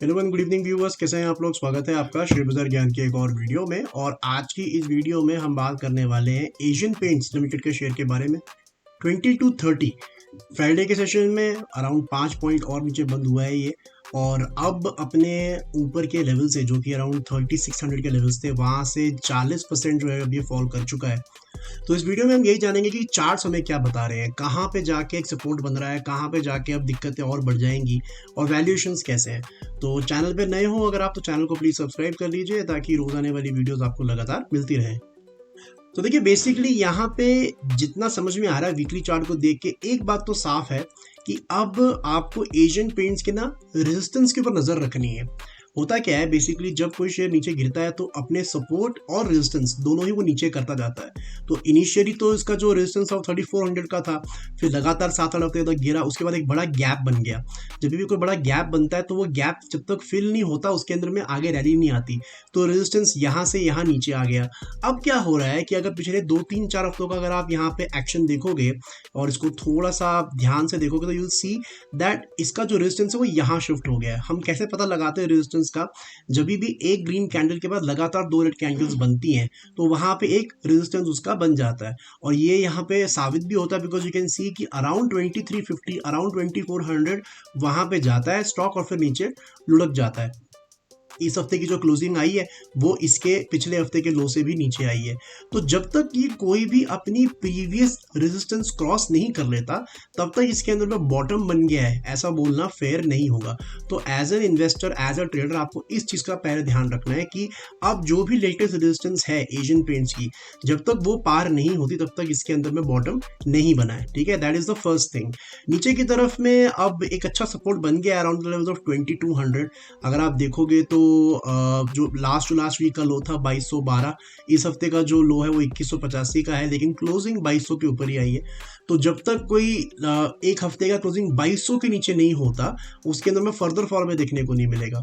Hello and good evening viewers, कैसे हैं आप लोग। स्वागत है आपका शेयर बाजार ज्ञान के एक और वीडियो में। और आज की इस वीडियो में हम बात करने वाले हैं एशियन पेंट्स लिमिटेड के शेयर के बारे में। 20 to 30 फ्राइडे के सेशन में अराउंड 5 पॉइंट और नीचे बंद हुआ है ये, और अब अपने ऊपर के लेवल से जो कि अराउंड 3600 के लेवल्स थे वहाँ से 40% जो है अब ये फॉल कर चुका है। तो इस वीडियो में हम यही जानेंगे कि चार्ट्स हमें क्या बता रहे हैं, कहाँ पे जाके एक सपोर्ट बन रहा है, कहाँ पे जाके अब दिक्कतें और बढ़ जाएंगी, और वैल्यूएशंस कैसे हैं। तो चैनल पे नए हो अगर आप, तो चैनल को प्लीज़ सब्सक्राइब कर लीजिए ताकि रोज आने वाली वीडियोस आपको लगातार मिलती रहे। तो देखिए, बेसिकली यहाँ पे जितना समझ में आ रहा है वीकली चार्ट को देख के, एक बात तो साफ है कि अब आपको एशियन पेंट्स के ना रेजिस्टेंस के ऊपर नजर रखनी है। होता क्या है, बेसिकली जब कोई शेयर नीचे गिरता है तो अपने सपोर्ट और रेजिस्टेंस दोनों ही वो नीचे करता जाता है। तो इनिशियली तो इसका जो रेजिस्टेंस ऑफ 3400 का था, फिर लगातार 7-8 हफ्ते तक गिरा, उसके बाद एक बड़ा गैप बन गया। जब भी कोई बड़ा गैप बनता है तो वो गैप जब तक फिल नहीं होता उसके अंदर में आगे रैली नहीं आती, तो रेजिस्टेंस यहाँ से यहाँ नीचे आ गया। अब क्या हो रहा है कि अगर पिछले 2-3-4 हफ्तों का अगर आप यहाँ पे एक्शन देखोगे और इसको थोड़ा सा ध्यान से देखोगे तो यू विल सी दैट इसका जो रेजिस्टेंस है वो यहाँ शिफ्ट हो गया है। हम कैसे पता लगाते हैं रेजिस्टेंस का? जब भी एक ग्रीन कैंडल के बाद लगातार 2 रेड कैंडल्स बनती हैं तो वहां पे एक रेजिस्टेंस उसका बन जाता है, और ये यहाँ पे साबित भी होता है बिकॉज यू कैन सी कि अराउंड 2350, अराउंड 2400 वहां पे जाता है स्टॉक और फिर नीचे लुढ़क जाता है। इस हफ्ते की जो क्लोजिंग आई है वो इसके पिछले हफ्ते के लो से भी नीचे आई है। तो जब तक ये कोई भी अपनी प्रीवियस रेजिस्टेंस क्रॉस नहीं कर लेता तब तक इसके अंदर में बॉटम बन गया है ऐसा बोलना फेयर नहीं होगा। तो as an investor, as a trader, आपको इस चीज का पहले ध्यान रखना है कि अब जो भी लेटेस्ट रेजिस्टेंस है एशियन पेंट्स की, जब तक वो पार नहीं होती तब तक इसके अंदर में बॉटम नहीं बना है। ठीक है, that is the first thing. नीचे की तरफ में अब एक अच्छा सपोर्ट बन गया अराउंड द लेवल ऑफ 2200। अगर आप देखोगे तो जो लास्ट वीक का लो था 2212, इस हफ्ते का जो लो है वो 2185 का है, लेकिन क्लोजिंग 2200 के ऊपर ही आई है। तो जब तक कोई एक हफ्ते का क्लोजिंग 2200 के नीचे नहीं होता उसके अंदर में फर्दर फॉल में देखने को नहीं मिलेगा।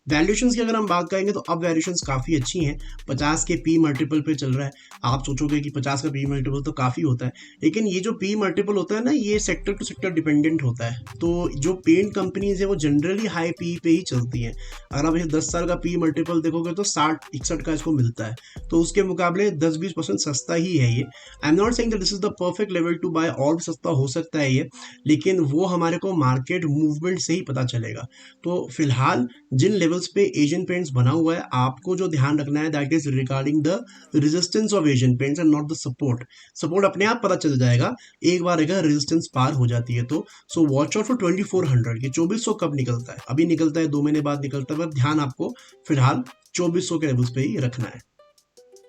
वैल्यूएशंस की अगर हम बात करेंगे तो अब वैल्यूएशंस काफ़ी अच्छी हैं। 50 के पी मल्टीपल पे चल रहा है। आप सोचोगे कि 50 का पी मल्टीपल तो काफ़ी होता है, लेकिन ये जो पी मल्टीपल होता है ना, ये सेक्टर टू सेक्टर डिपेंडेंट होता है। तो जो पेंट कंपनीज है वो जनरली हाई पी पे ही चलती हैं। अगर आप इसे 10 साल का पी मल्टीपल देखोगे तो 60-61 का इसको मिलता है, तो उसके मुकाबले 10-20% सस्ता ही है ये। I am not saying that this is the perfect level to buy, और भी सस्ता हो सकता है ये, लेकिन वो हमारे को मार्केट मूवमेंट से ही पता चलेगा। तो फिलहाल जिन लेवल्स पे एशियन पेंट्स बना हुआ है, आपको जो ध्यान रखना है that is regarding the resistance of Asian paints and not the support. Support अपने आप पता चल जाएगा एक बार अगर रेजिस्टेंस पार हो जाती है तो। सो वॉच आउट फॉर 2400 कि 2400 कब निकलता है। अभी निकलता है, 2 महीने बाद निकलता है, पर ध्यान आपको फिलहाल 2400 के लेवल्स पे ही रखना है।